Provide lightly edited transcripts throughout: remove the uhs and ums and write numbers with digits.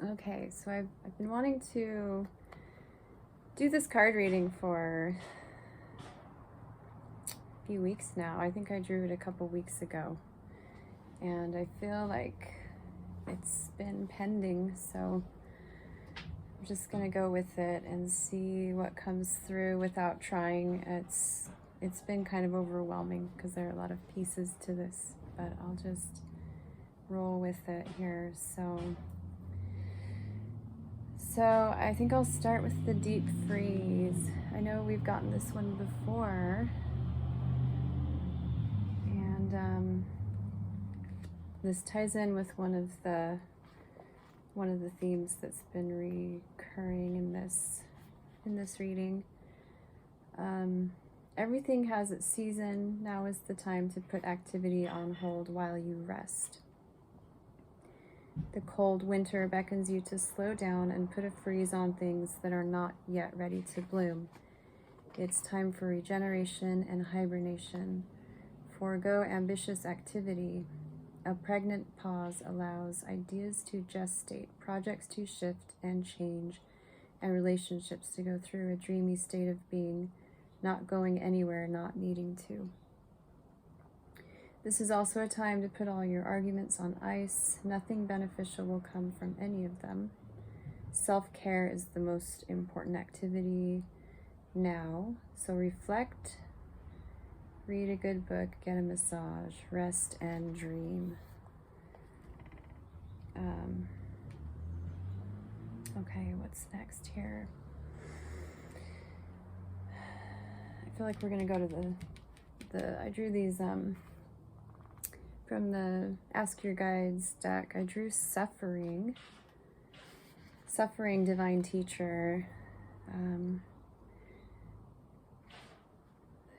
Okay, so I've been wanting to do this card reading for a few weeks now. I think I drew it a couple weeks ago, and I feel like it's been pending, so I'm just gonna go with it and see what comes through without trying. It's been kind of overwhelming because there are a lot of pieces to this, but I'll just roll with it here. So I think I'll start with the deep freeze. I know we've gotten this one before, and this ties in with one of the themes that's been recurring in this reading. Everything has its season. Now is the time to put activity on hold while you rest. The cold winter beckons you to slow down and put a freeze on things that are not yet ready to bloom. It's time for regeneration and hibernation. Forego ambitious activity. A pregnant pause allows ideas to gestate, projects to shift and change, and relationships to go through a dreamy state of being, not going anywhere, not needing to. This is also a time to put all your arguments on ice. Nothing beneficial will come from any of them. Self-care is the most important activity now, so reflect, read a good book, get a massage, rest and dream. Okay, what's next here? I feel like we're gonna go to I drew these from the Ask Your Guides deck. I drew Suffering, Divine Teacher.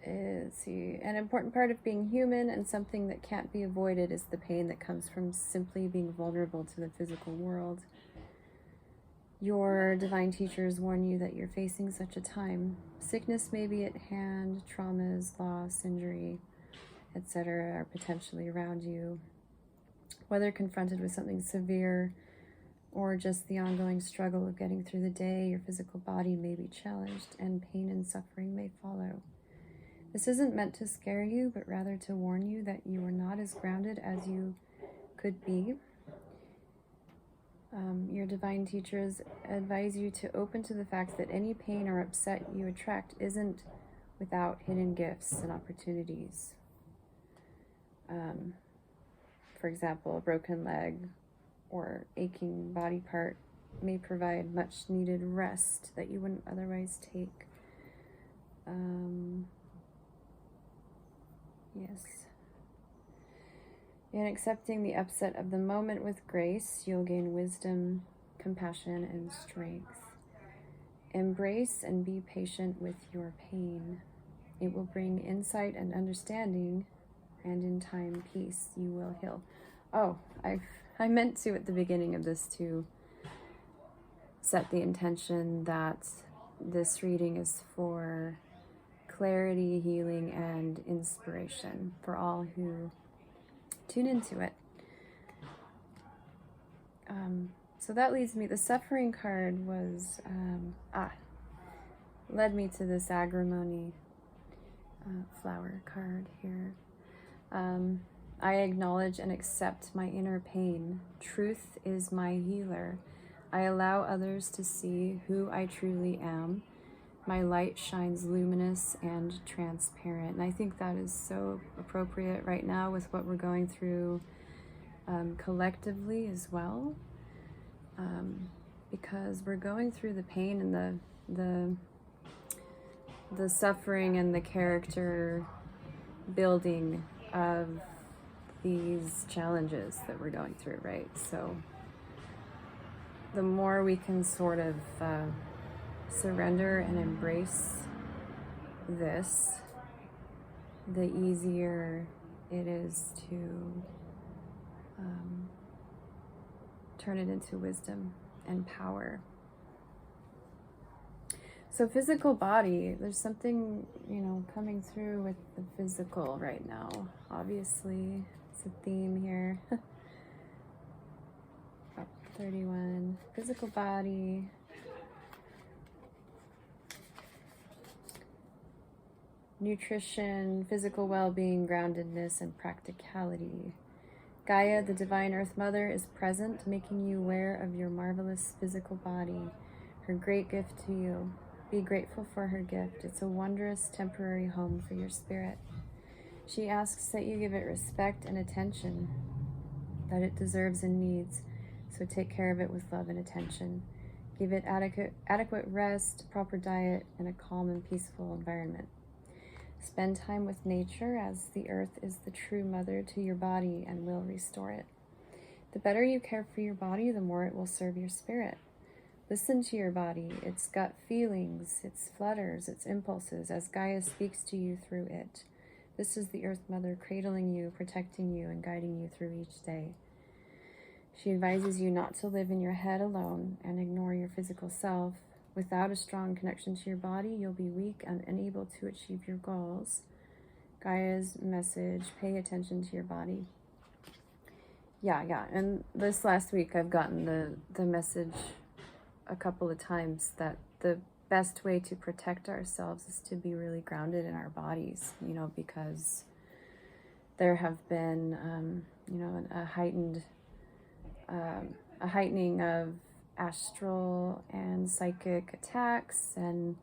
Let's see. An important part of being human and something that can't be avoided is the pain that comes from simply being vulnerable to the physical world. Your divine teachers warn you that you're facing such a time. Sickness may be at hand, traumas, loss, injury, etc. are potentially around you. Whether confronted with something severe or just the ongoing struggle of getting through the day, your physical body may be challenged and pain and suffering may follow. This isn't meant to scare you, but rather to warn you that you are not as grounded as you could be. Your divine teachers advise you to open to the fact that any pain or upset you attract isn't without hidden gifts and opportunities. For example, a broken leg or aching body part may provide much needed rest that you wouldn't otherwise take. Yes. In accepting the upset of the moment with grace, you'll gain wisdom, compassion, and strength. Embrace and be patient with your pain. It will bring insight and understanding, and in time, peace. You will heal. Oh, I meant to at the beginning of this to set the intention that this reading is for clarity, healing, and inspiration for all who tune into it. So that leads me, the Suffering card was, led me to this Agrimony flower card here. I acknowledge and accept my inner pain. Truth is my healer. I allow others to see who I truly am. My light shines luminous and transparent. And I think that is so appropriate right now with what we're going through collectively as well. Because we're going through the pain and the suffering and the character building of these challenges that we're going through, right? So the more we can sort of surrender and embrace this, the easier it is to turn it into wisdom and power. So physical body, there's something, coming through with the physical right now. Obviously, it's a theme here. Oh, 31. Physical body. Nutrition, physical well-being, groundedness, and practicality. Gaia, the Divine Earth Mother, is present, making you aware of your marvelous physical body, her great gift to you. Be grateful for her gift. It's a wondrous temporary home for your spirit. She asks that you give it respect and attention that it deserves and needs, so take care of it with love and attention. Give it adequate rest, proper diet, and a calm and peaceful environment. Spend time with nature, as the earth is the true mother to your body and will restore it. The better you care for your body, the more it will serve your spirit. Listen to your body, its gut feelings, its flutters, its impulses, as Gaia speaks to you through it. This is the Earth Mother cradling you, protecting you, and guiding you through each day. She advises you not to live in your head alone and ignore your physical self. Without a strong connection to your body, you'll be weak and unable to achieve your goals. Gaia's message, pay attention to your body. Yeah. And this last week, I've gotten the message a couple of times that the best way to protect ourselves is to be really grounded in our bodies, because there have been, a heightening of astral and psychic attacks, and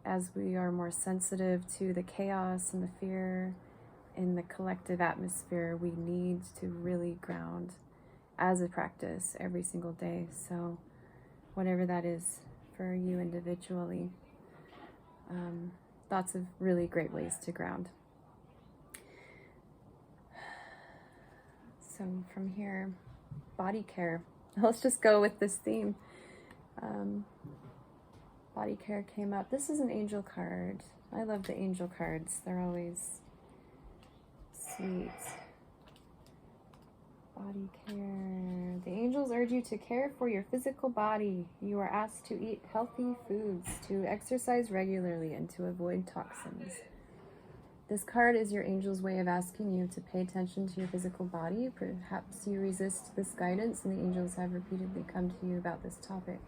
as we are more sensitive to the chaos and the fear in the collective atmosphere, we need to really ground as a practice every single day. So whatever that is for you individually, lots of really great ways to ground. So from here, body care. Let's just go with this theme. Body care came up. This is an angel card. I love the angel cards. They're always sweet. Body care. The angels urge you to care for your physical body. You are asked to eat healthy foods, to exercise regularly, and to avoid toxins. This card is your angel's way of asking you to pay attention to your physical body. Perhaps you resist this guidance, and the angels have repeatedly come to you about this topic.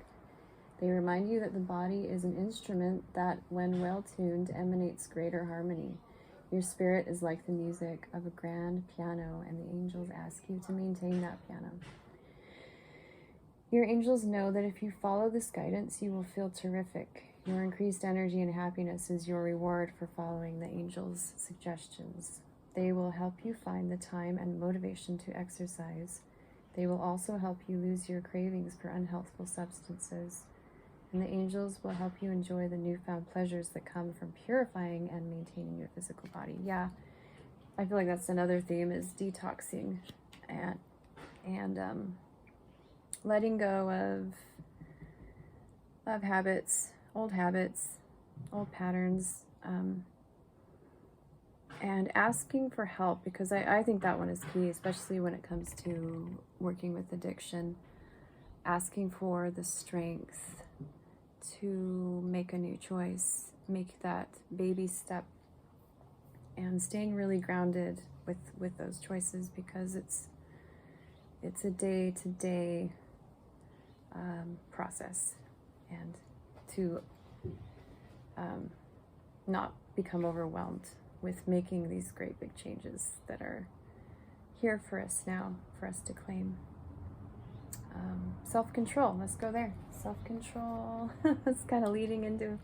They remind you that the body is an instrument that, when well tuned, emanates greater harmony. Your spirit is like the music of a grand piano, and the angels ask you to maintain that piano. Your angels know that if you follow this guidance, you will feel terrific. Your increased energy and happiness is your reward for following the angels' suggestions. They will help you find the time and motivation to exercise. They will also help you lose your cravings for unhealthful substances. And the angels will help you enjoy the newfound pleasures that come from purifying and maintaining your physical body. Yeah, I feel like that's another theme, is detoxing and letting go of habits, old patterns, and asking for help, because I think that one is key, especially when it comes to working with addiction. Asking for the strength to make a new choice, make that baby step, and staying really grounded with those choices, because it's a day-to-day process, and to not become overwhelmed with making these great big changes that are here for us now, for us to claim. Self-control, let's go there. Self-control. It's kind of leading into,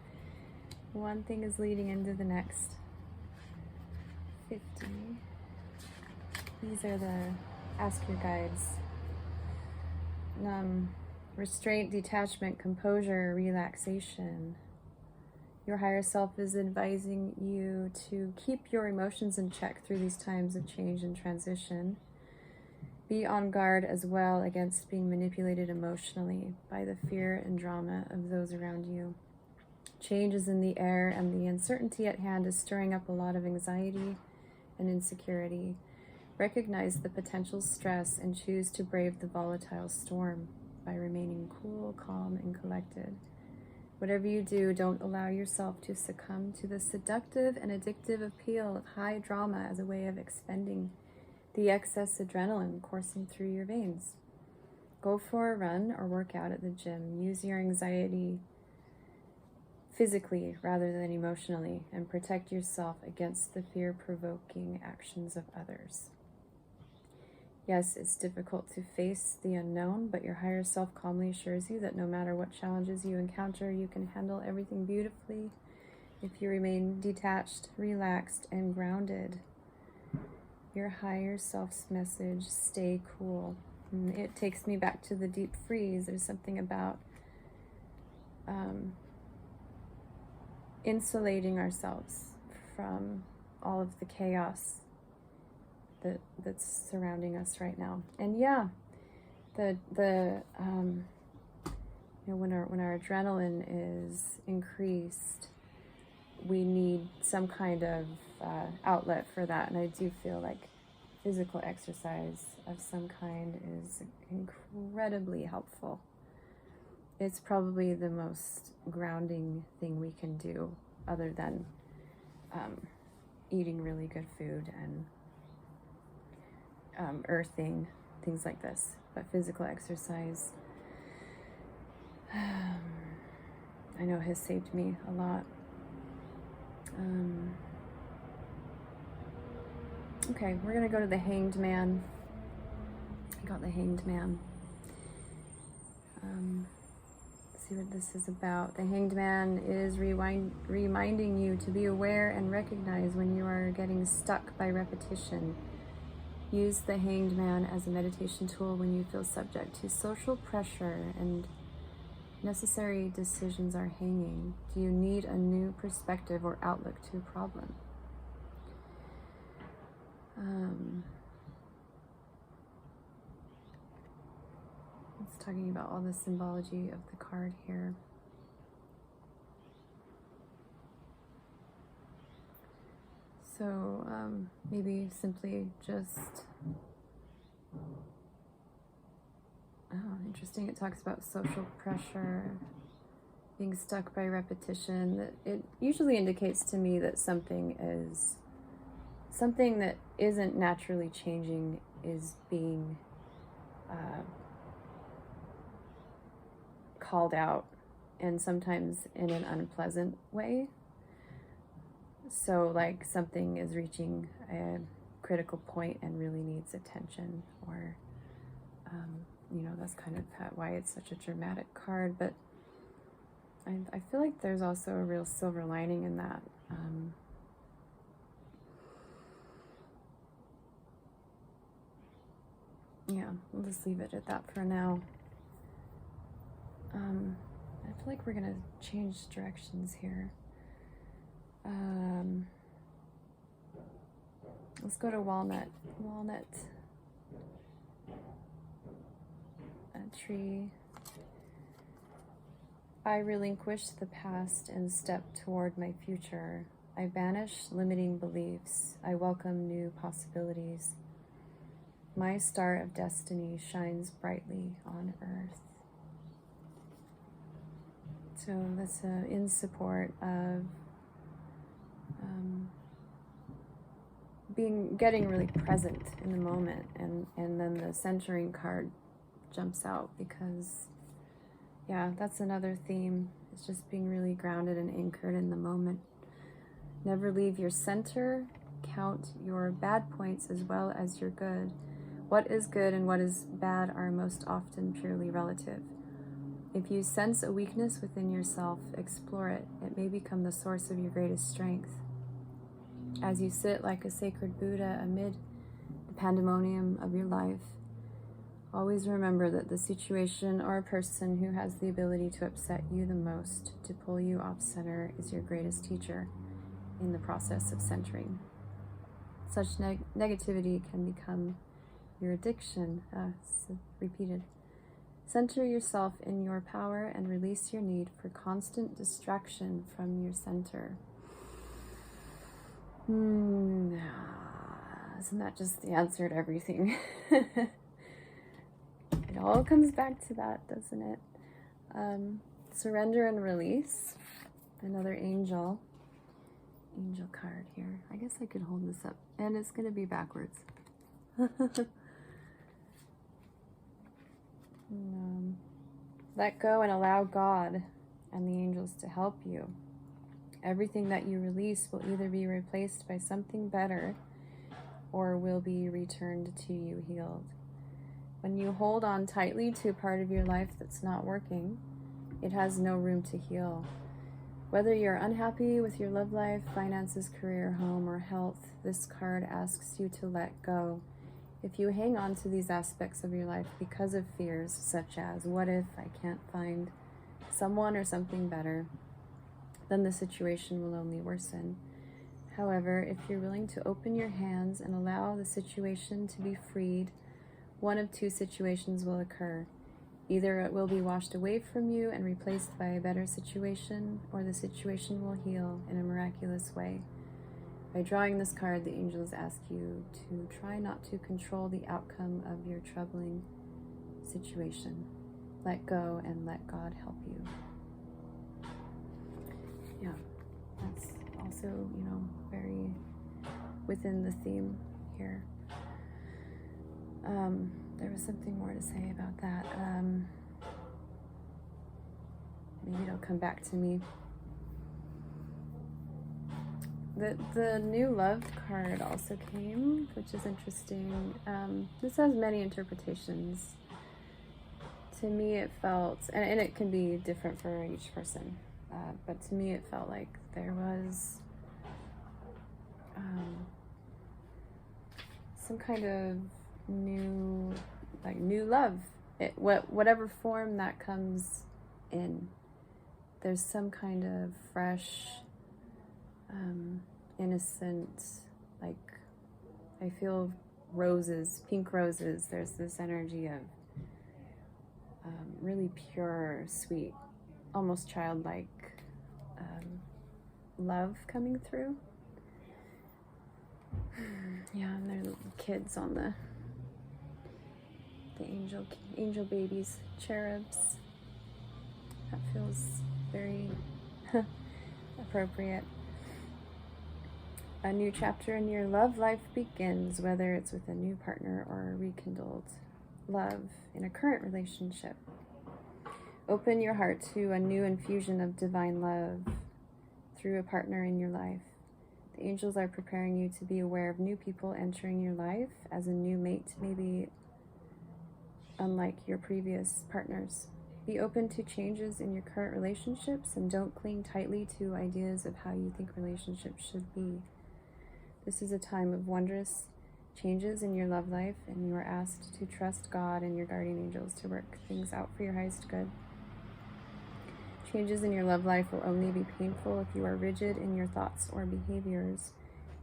one thing is leading into the next. 50. These are the ask your guides. Restraint, detachment, composure, relaxation. Your higher self is advising you to keep your emotions in check through these times of change and transition. Be on guard as well against being manipulated emotionally by the fear and drama of those around you. Change is in the air, and the uncertainty at hand is stirring up a lot of anxiety and insecurity. Recognize the potential stress and choose to brave the volatile storm by remaining cool, calm, and collected. Whatever you do, don't allow yourself to succumb to the seductive and addictive appeal of high drama as a way of expending the excess adrenaline coursing through your veins. Go for a run or work out at the gym. Use your anxiety physically rather than emotionally, and protect yourself against the fear-provoking actions of others. Yes, it's difficult to face the unknown, but your higher self calmly assures you that no matter what challenges you encounter, you can handle everything beautifully if you remain detached, relaxed, and grounded. Your higher self's message: stay cool. And it takes me back to the deep freeze. There's something about insulating ourselves from all of the chaos that's surrounding us right now. And yeah, when our adrenaline is increased, we need some kind of outlet for that. And I do feel like physical exercise of some kind is incredibly helpful. It's probably the most grounding thing we can do, other than eating really good food and earthing, things like this. But physical exercise, I know, has saved me a lot. Okay, we're gonna go to the Hanged Man. I got the Hanged Man. See what this is about. The Hanged Man is reminding you to be aware and recognize when you are getting stuck by repetition. Use the Hanged Man as a meditation tool when you feel subject to social pressure and necessary decisions are hanging. Do you need a new perspective or outlook to a problem? It's talking about all the symbology of the card here. So maybe simply just, interesting, it talks about social pressure, being stuck by repetition. It usually indicates to me that something that isn't naturally changing is being called out, and sometimes in an unpleasant way. So like something is reaching a critical point and really needs attention, or that's kind of why it's such a dramatic card. But I feel like there's also a real silver lining in that. Yeah, we'll just leave it at that for now. I feel like we're gonna change directions here. Let's go to Walnut. Walnut tree. I relinquish the past and step toward my future. I banish limiting beliefs. I welcome new possibilities. My star of destiny shines brightly on earth. So that's in support of getting really present in the moment, and then the centering card jumps out because, yeah, that's another theme. It's just being really grounded and anchored in the moment. Never leave your center. Count your bad points as well as your good. What is good and what is bad are most often purely relative. If you sense a weakness within yourself, explore it. It may become the source of your greatest strength. As you sit like a sacred Buddha amid the pandemonium of your life, always remember that the situation or person who has the ability to upset you the most, to pull you off center, is your greatest teacher in the process of centering. Such negativity can become your addiction. Repeated. Center yourself in your power and release your need for constant distraction from your center. Isn't that just the answer to everything? It all comes back to that, doesn't it? Surrender and release. Another angel card here. I guess I could hold this up, and it's going to be backwards. Let go and allow God and the angels to help you. Everything that you release will either be replaced by something better or will be returned to you healed. When you hold on tightly to a part of your life that's not working, it has no room to heal. Whether you're unhappy with your love life, finances, career, home, or health, this card asks you to let go. If you hang on to these aspects of your life because of fears such as, what if I can't find someone or something better, then the situation will only worsen. However, if you're willing to open your hands and allow the situation to be freed, one of two situations will occur. Either it will be washed away from you and replaced by a better situation, or the situation will heal in a miraculous way. By drawing this card, the angels ask you to try not to control the outcome of your troubling situation. Let go and let God help you. Yeah, that's also, very within the theme here. There was something more to say about that. Maybe it'll come back to me. The new love card also came, which is interesting. This has many interpretations. To me, it felt, and it can be different for each person, but to me, it felt like there was some kind of new love. Whatever form that comes in, there's some kind of fresh, innocent, like, I feel roses, pink roses. There's this energy of really pure, sweet, almost childlike love coming through. Yeah, and there are kids on the angel babies, cherubs. That feels very appropriate. A new chapter in your love life begins, whether it's with a new partner or a rekindled love in a current relationship. Open your heart to a new infusion of divine love through a partner in your life. The angels are preparing you to be aware of new people entering your life as a new mate, maybe unlike your previous partners. Be open to changes in your current relationships and don't cling tightly to ideas of how you think relationships should be. This is a time of wondrous changes in your love life, and you are asked to trust God and your guardian angels to work things out for your highest good. Changes in your love life will only be painful if you are rigid in your thoughts or behaviors.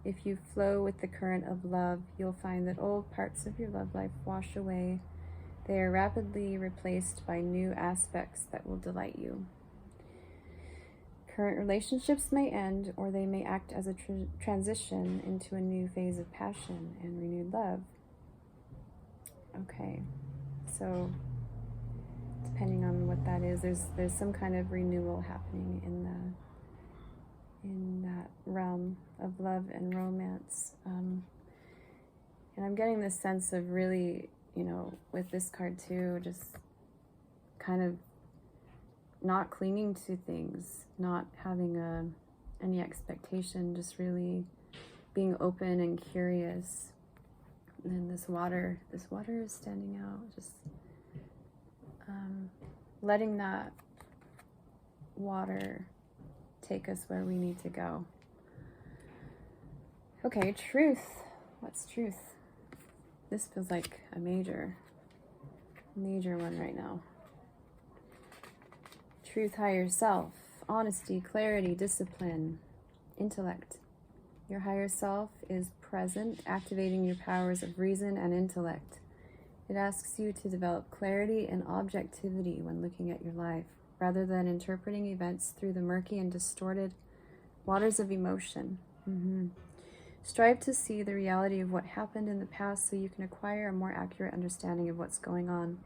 If you flow with the current of love, you'll find that old parts of your love life wash away. They are rapidly replaced by new aspects that will delight you. Current relationships may end, or they may act as a transition into a new phase of passion and renewed love. Okay, so depending on what that is, there's some kind of renewal happening in that realm of love and romance. And I'm getting this sense of really, with this card too, just kind of not clinging to things, not having any expectation, just really being open and curious. And then this water is standing out, just letting that water take us where we need to go. Okay, truth. What's truth? This feels like a major one right now. Truth, higher self, honesty, clarity, discipline, intellect. Your higher self is present, activating your powers of reason and intellect. It asks you to develop clarity and objectivity when looking at your life, rather than interpreting events through the murky and distorted waters of emotion. Strive to see the reality of what happened in the past so you can acquire a more accurate understanding of what's going on.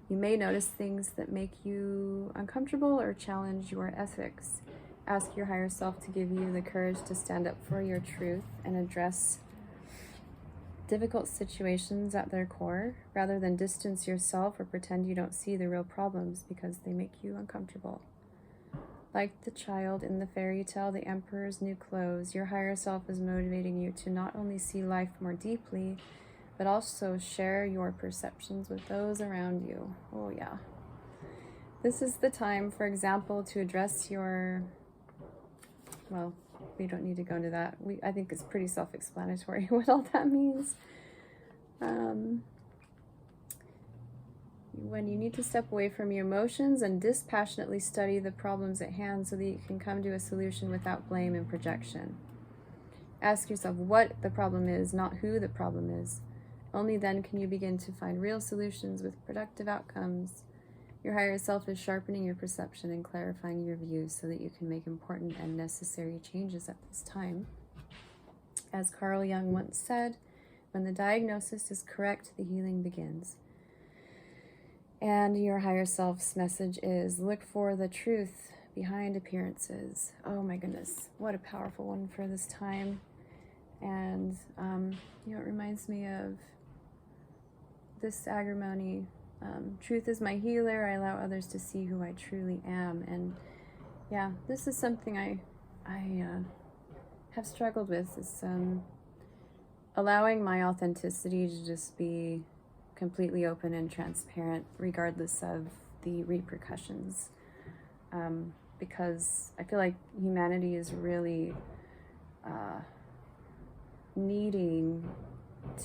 You may notice things that make you uncomfortable or challenge your ethics. Ask your higher self to give you the courage to stand up for your truth and address difficult situations at their core, rather than distance yourself or pretend you don't see the real problems because they make you uncomfortable. Like the child in the fairy tale, The Emperor's New Clothes, your higher self is motivating you to not only see life more deeply, but also share your perceptions with those around you. Oh yeah. This is the time, for example, to address your, well, we don't need to go into that. I think it's pretty self-explanatory what all that means. When you need to step away from your emotions and dispassionately study the problems at hand so that you can come to a solution without blame and projection. Ask yourself what the problem is, not who the problem is. Only then can you begin to find real solutions with productive outcomes. Your higher self is sharpening your perception and clarifying your views so that you can make important and necessary changes at this time. As Carl Jung once said, when the diagnosis is correct, the healing begins. And your higher self's message is, look for the truth behind appearances. Oh my goodness, what a powerful one for this time. And, it reminds me of this agrimony. Truth is my healer. I allow others to see who I truly am. And yeah, this is something I have struggled with, is allowing my authenticity to just be completely open and transparent, regardless of the repercussions. Because I feel like humanity is really needing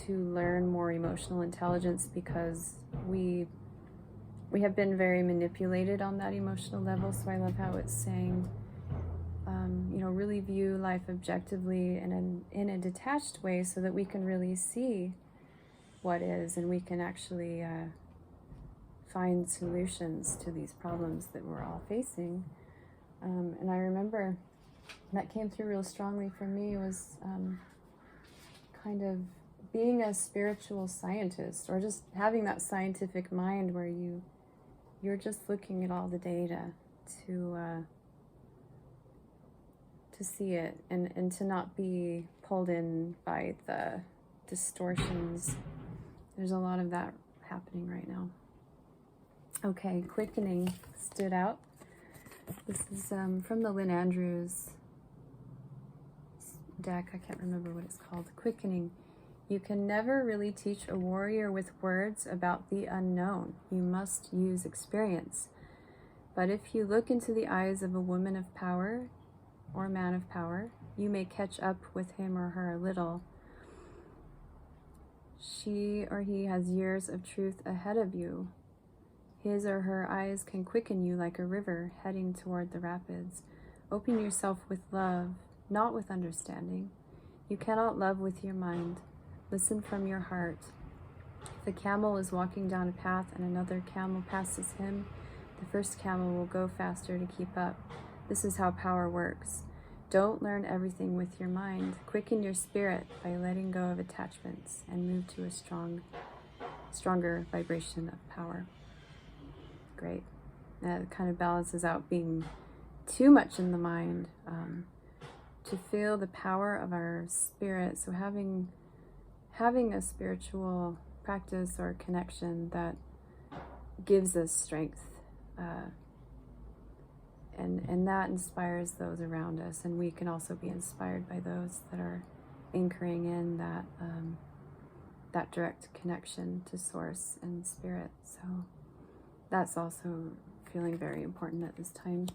to learn more emotional intelligence, because we have been very manipulated on that emotional level. So I love how it's saying, really view life objectively and in a detached way, so that we can really see what is, and we can actually find solutions to these problems that we're all facing. And I remember that came through real strongly for me was kind of being a spiritual scientist, or just having that scientific mind where you're just looking at all the data to see it, and to not be pulled in by the distortions. There's a lot of that happening right now. Okay, quickening stood out. This is from the Lynn Andrews deck. I can't remember what it's called. Quickening. You can never really teach a warrior with words about the unknown. You must use experience. But if you look into the eyes of a woman of power or man of power, you may catch up with him or her a little. She or he has years of truth ahead of you. His or her eyes can quicken you like a river heading toward the rapids. Open yourself with love, not with understanding. You cannot love with your mind. Listen from your heart. If a camel is walking down a path and another camel passes him, the first camel will go faster to keep up. This is how power works. Don't learn everything with your mind. Quicken your spirit by letting go of attachments and move to a stronger vibration of power. Great. That kind of balances out being too much in the mind, to feel the power of our spirit. So having a spiritual practice or connection that gives us strength, and that inspires those around us, and we can also be inspired by those that are anchoring in that direct connection to source and spirit. So that's also feeling very important at this time.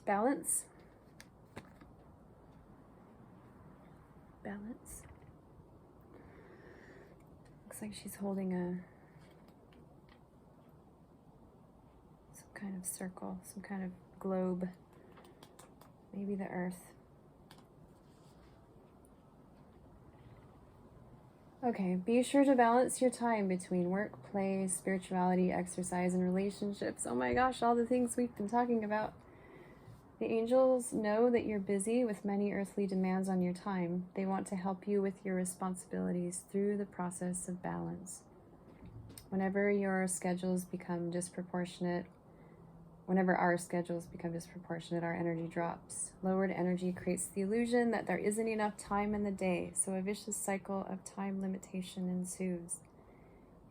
Balance. Looks like she's holding some kind of circle, some kind of globe, maybe the earth. Okay, be sure to balance your time between work, play, spirituality, exercise, and relationships. Oh my gosh, all the things we've been talking about. The angels know that you're busy with many earthly demands on your time. They want to help you with your responsibilities through the process of balance. Whenever your schedules become disproportionate, Whenever our schedules become disproportionate, our energy drops. Lowered energy creates the illusion that there isn't enough time in the day, so a vicious cycle of time limitation ensues.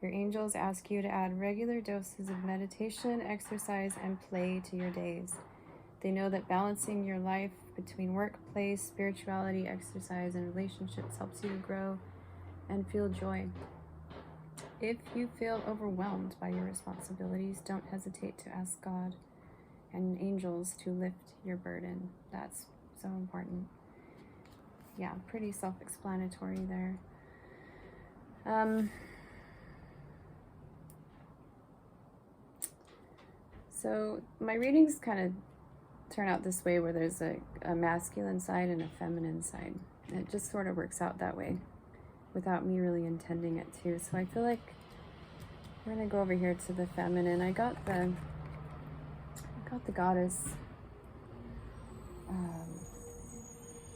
Your angels ask you to add regular doses of meditation, exercise, and play to your days. They know that balancing your life between work, play, spirituality, exercise, and relationships helps you to grow and feel joy. If you feel overwhelmed by your responsibilities, don't hesitate to ask God and angels to lift your burden. That's so important. Yeah, pretty self-explanatory there. So my readings kind of turn out this way, where there's a masculine side and a feminine side. And it just sort of works out that way without me really intending it to. So I feel like we're gonna go over here to the feminine. I got the goddess,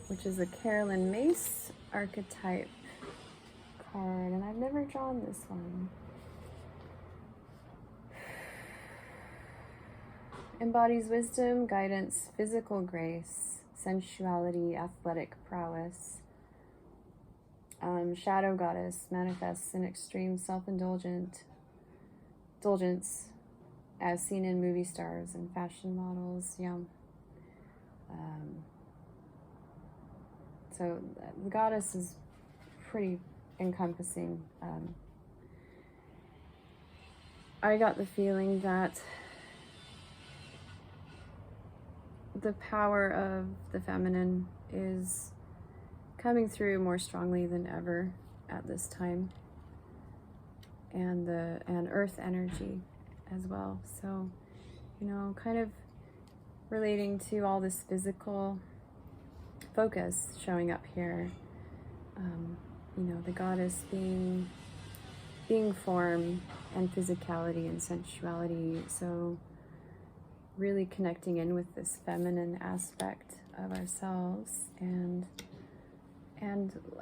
which is a Carolyn Mace archetype card, and I've never drawn this one. Embodies wisdom, guidance, physical grace, sensuality, athletic prowess. Shadow goddess manifests in extreme self-indulgence as seen in movie stars and fashion models. So the goddess is pretty encompassing. I got the feeling that the power of the feminine is coming through more strongly than ever at this time, and earth energy as well. So, kind of relating to all this physical focus showing up here. The goddess being form and physicality and sensuality. So really connecting in with this feminine aspect of ourselves, and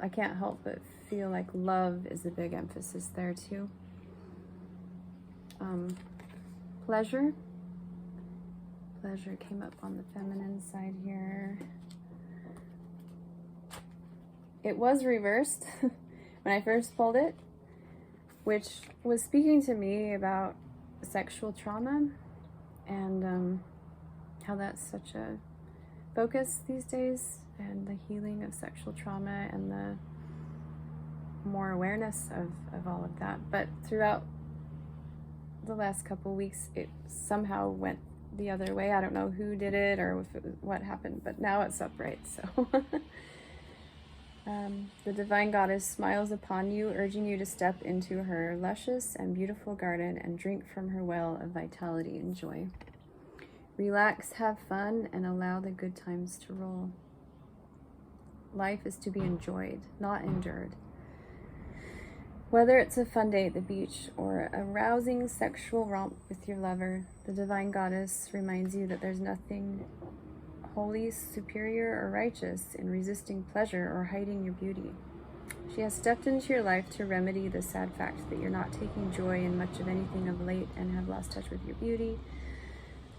I can't help but feel like love is a big emphasis there too. Pleasure came up on the feminine side here. It was reversed when I first pulled it, which was speaking to me about sexual trauma and how that's such a focus these days, and the healing of sexual trauma and the more awareness of all of that. But throughout the last couple weeks, it somehow went the other way. I don't know who did it or if it was, what happened, but now it's upright. So the divine goddess smiles upon you, urging you to step into her luscious and beautiful garden and drink from her well of vitality and joy. Relax, have fun, and allow the good times to roll. Life is to be enjoyed, not endured. Whether it's a fun day at the beach or a rousing sexual romp with your lover, the divine goddess reminds you that there's nothing holy, superior, or righteous in resisting pleasure or hiding your beauty. She has stepped into your life to remedy the sad fact that you're not taking joy in much of anything of late and have lost touch with your beauty.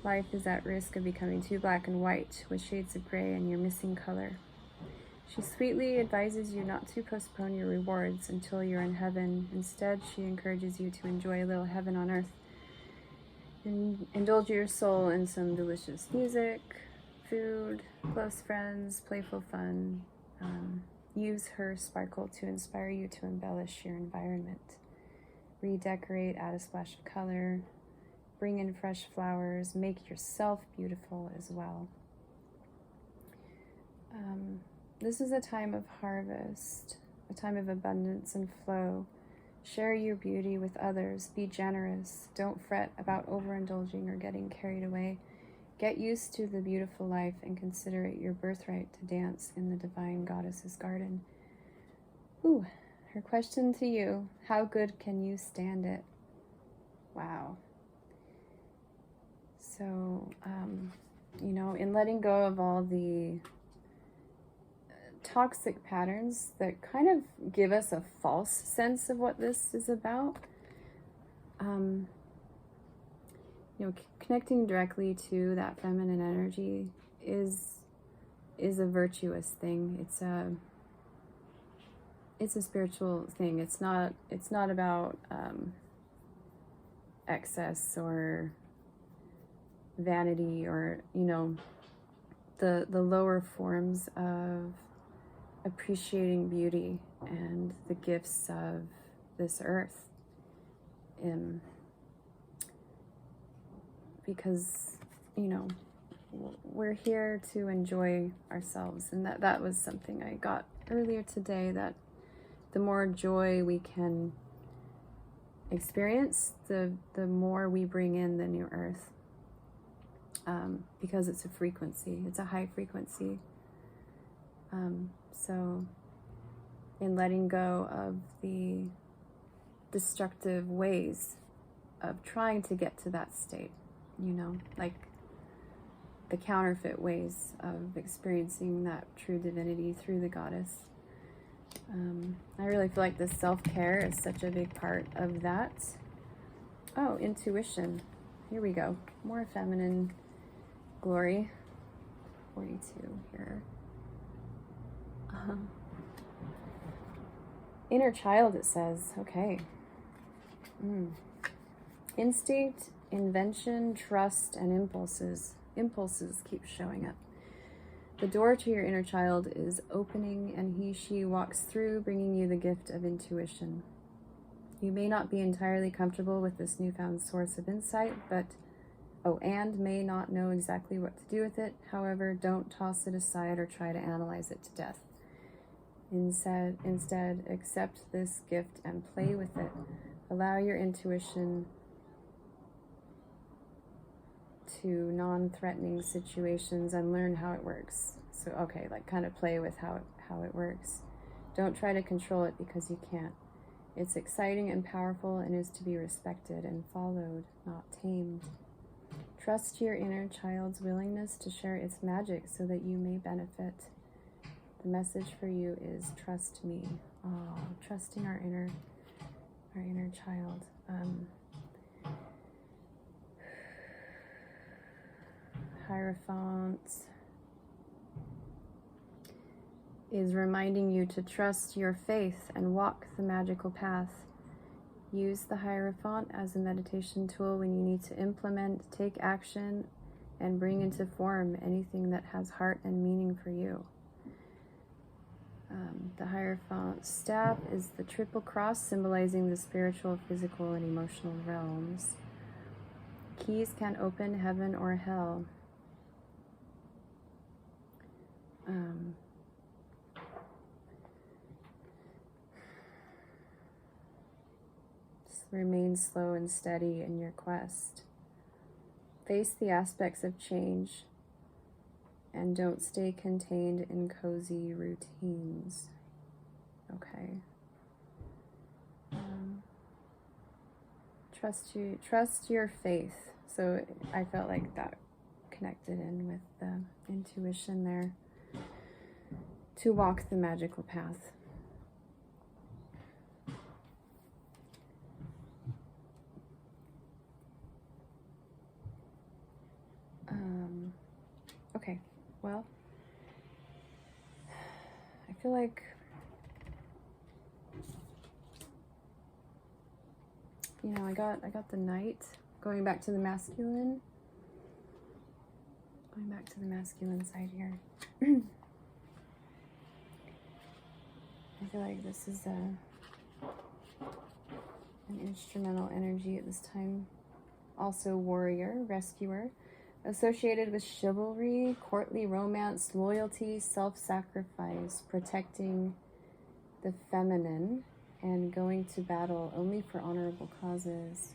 Life is at risk of becoming too black and white with shades of gray, and you're missing color. She sweetly advises you not to postpone your rewards until you're in heaven. Instead, she encourages you to enjoy a little heaven on earth. Indulge your soul in some delicious music, food, close friends, playful fun. Use her sparkle to inspire you to embellish your environment. Redecorate, add a splash of color, bring in fresh flowers, make yourself beautiful as well. This is a time of harvest, a time of abundance and flow. Share your beauty with others. Be generous. Don't fret about overindulging or getting carried away. Get used to the beautiful life and consider it your birthright to dance in the divine goddess's garden. Ooh, her question to you: how good can you stand it? Wow. So, in letting go of all the toxic patterns that kind of give us a false sense of what this is about, connecting directly to that feminine energy is a virtuous thing. It's a spiritual thing. It's not about excess or vanity, or the lower forms of appreciating beauty and the gifts of this earth. Because we're here to enjoy ourselves, and that was something I got earlier today, that the more joy we can experience, the more we bring in the new earth, because it's a frequency, it's a high frequency. So in letting go of the destructive ways of trying to get to that state, like the counterfeit ways of experiencing that true divinity through the goddess. I really feel like this self-care is such a big part of that. Oh, intuition. Here we go. More feminine glory. 42 here. Inner child, it says. Okay. Instinct, invention, trust, and impulses. Impulses keep showing up. The door to your inner child is opening, and she walks through, bringing you the gift of intuition. You may not be entirely comfortable with this newfound source of insight, and may not know exactly what to do with it. However, don't toss it aside or try to analyze it to death. Instead, accept this gift and play with it. Allow your intuition to non-threatening situations and learn how it works. So, kind of play with how it works. Don't try to control it, because you can't. It's exciting and powerful and is to be respected and followed, not tamed. Trust your inner child's willingness to share its magic so that you may benefit. The message for you is trust me. Trusting our inner child. Hierophant is reminding you to trust your faith and walk the magical path. Use the Hierophant as a meditation tool when you need to implement, take action, and bring into form anything that has heart and meaning for you. The Hierophant staff is the triple cross, symbolizing the spiritual, physical, and emotional realms. Keys can open heaven or hell. Just remain slow and steady in your quest. Face the aspects of change, and don't stay contained in cozy routines. Okay. Trust your faith. So I felt like that connected in with the intuition there, to walk the magical path. Okay, well, I feel like I got the Knight, going back to the masculine side here. I feel like this is an instrumental energy at this time. Also warrior, rescuer, associated with chivalry, courtly romance, loyalty, self-sacrifice, protecting the feminine, and going to battle only for honorable causes.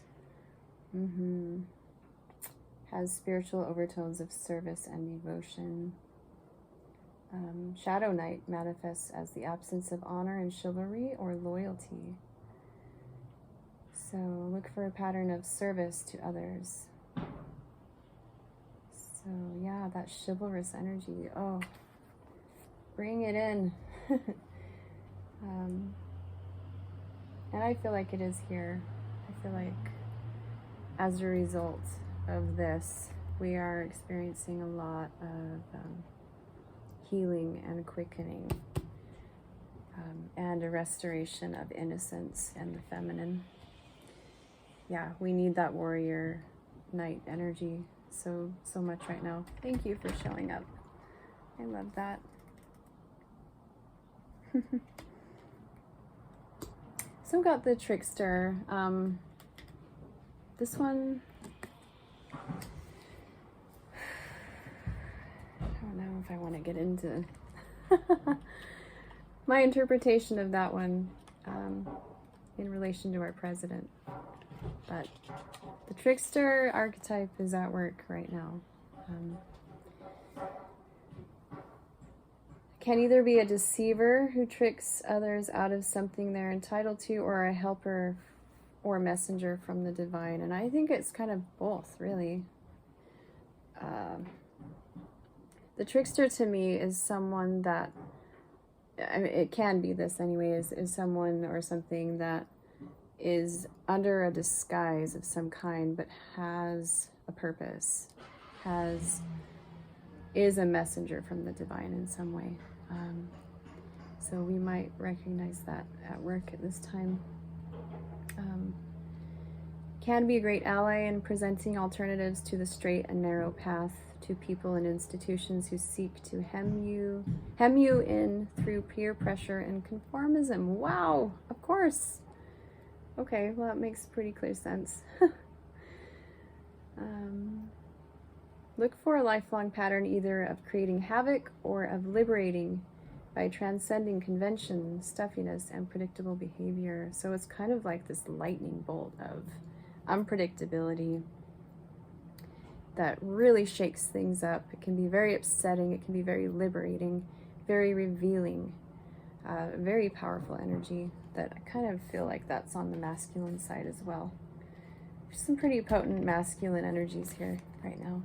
Has spiritual overtones of service and devotion. Shadow Knight manifests as the absence of honor and chivalry or loyalty. So look for a pattern of service to others. So yeah, that chivalrous energy. Oh, bring it in. And I feel like it is here. I feel like as a result of this. We are experiencing a lot of healing and quickening, and a restoration of innocence and the feminine. Yeah, we need that warrior knight energy so much right now. Thank you for showing up. I love that. So I've got the trickster. This one, I don't know if I want to get into my interpretation of that one in relation to our president. But the trickster archetype is at work right now. Can either be a deceiver who tricks others out of something they're entitled to, or a helper or messenger from the divine. And I think it's kind of both, really. The trickster to me is someone that, I mean, it can be this anyway, is someone or something that is under a disguise of some kind, but has a purpose, is a messenger from the divine in some way. So we might recognize that at work at this time. Can be a great ally in presenting alternatives to the straight and narrow path to people and institutions who seek to hem you in through peer pressure and conformism. Wow, of course. Okay, well, that makes pretty clear sense. Look for a lifelong pattern either of creating havoc or of liberating by transcending convention, stuffiness, and predictable behavior. So it's kind of like this lightning bolt of unpredictability that really shakes things up. It can be very upsetting. It can be very liberating, very revealing, very powerful energy that I kind of feel like that's on the masculine side as well. There's some pretty potent masculine energies here right now.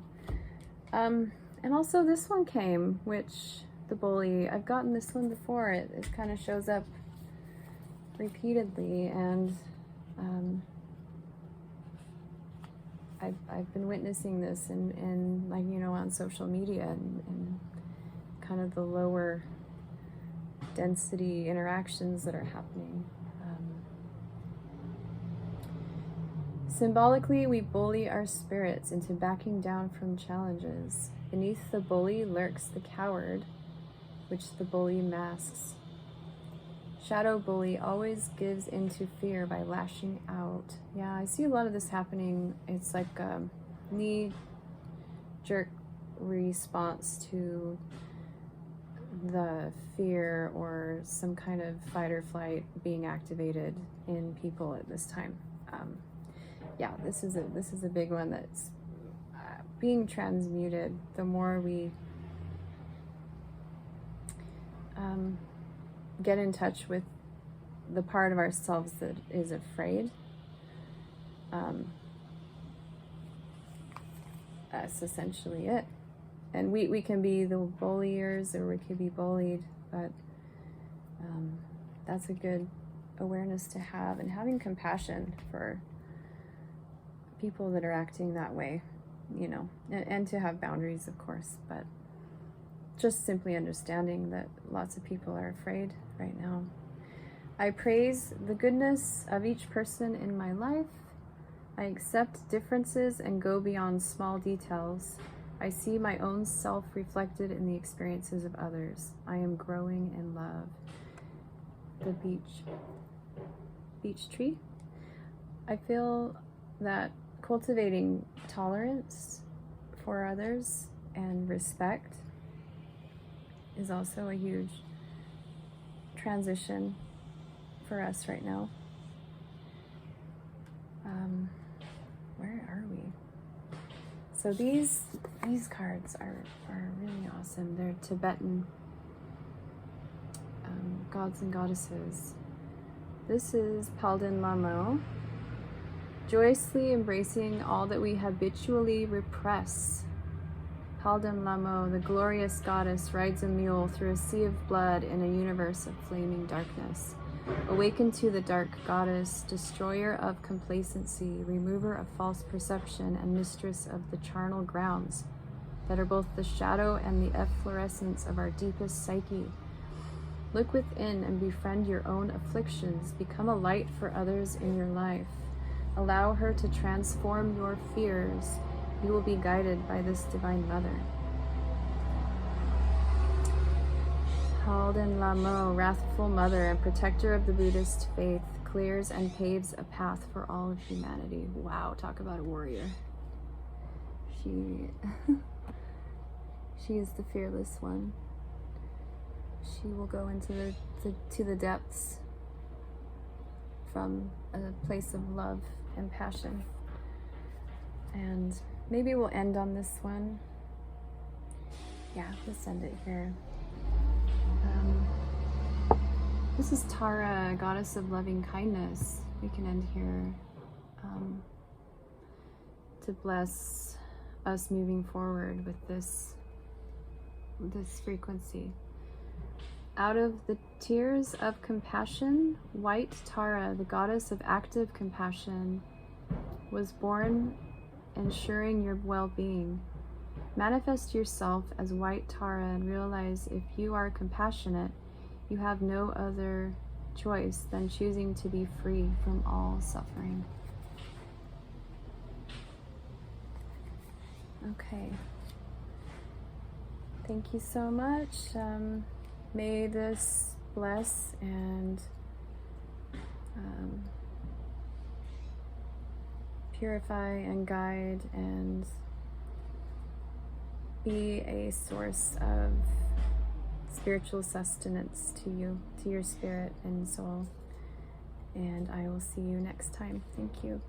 And also this one came, which the bully, I've gotten this one before. It kind of shows up repeatedly, and I've been witnessing this in like, you know, on social media and kind of the lower density interactions that are happening. Symbolically, we bully our spirits into backing down from challenges. Beneath the bully lurks the coward, which the bully masks. Shadow bully always gives into fear by lashing out. Yeah, I see a lot of this happening. It's like a knee-jerk response to the fear or some kind of fight or flight being activated in people at this time. Yeah, this is a big one that's being transmuted. The more we get in touch with the part of ourselves that is afraid, that's essentially it. And we can be the bulliers, or we could be bullied, but that's a good awareness to have, and having compassion for people that are acting that way, you know, and to have boundaries, of course, but just simply understanding that lots of people are afraid right now. I praise the goodness of each person in my life. I accept differences and go beyond small details. I see my own self reflected in the experiences of others. I am growing in love. The beech tree. I feel that cultivating tolerance for others and respect is also a huge transition for us right now. Where are we? So these cards are really awesome. They're Tibetan gods and goddesses. This is Palden Lamo, joyously embracing all that we habitually repress. Palden Lamo, the glorious goddess, rides a mule through a sea of blood in a universe of flaming darkness. Awaken to the dark goddess, destroyer of complacency, remover of false perception, and mistress of the charnel grounds that are both the shadow and the efflorescence of our deepest psyche. Look within and befriend your own afflictions. Become a light for others in your life. Allow her to transform your fears. You will be guided by this Divine Mother. Halden Lamo, wrathful mother and protector of the Buddhist faith, clears and paves a path for all of humanity. Wow, talk about a warrior. She is the fearless one. She will go into the depths from a place of love and passion. And maybe we'll end on this one. Yeah, let's end it here. This is Tara, goddess of loving kindness. We can end here to bless us moving forward with this frequency. Out of the tears of compassion, white Tara, the goddess of active compassion, was born, ensuring your well-being. Manifest yourself as white Tara and realize if you are compassionate, you have no other choice than choosing to be free from all suffering. Okay. Thank you so much. May this bless and purify and guide and be a source of spiritual sustenance to you, to your spirit and soul. And I will see you next time. Thank you.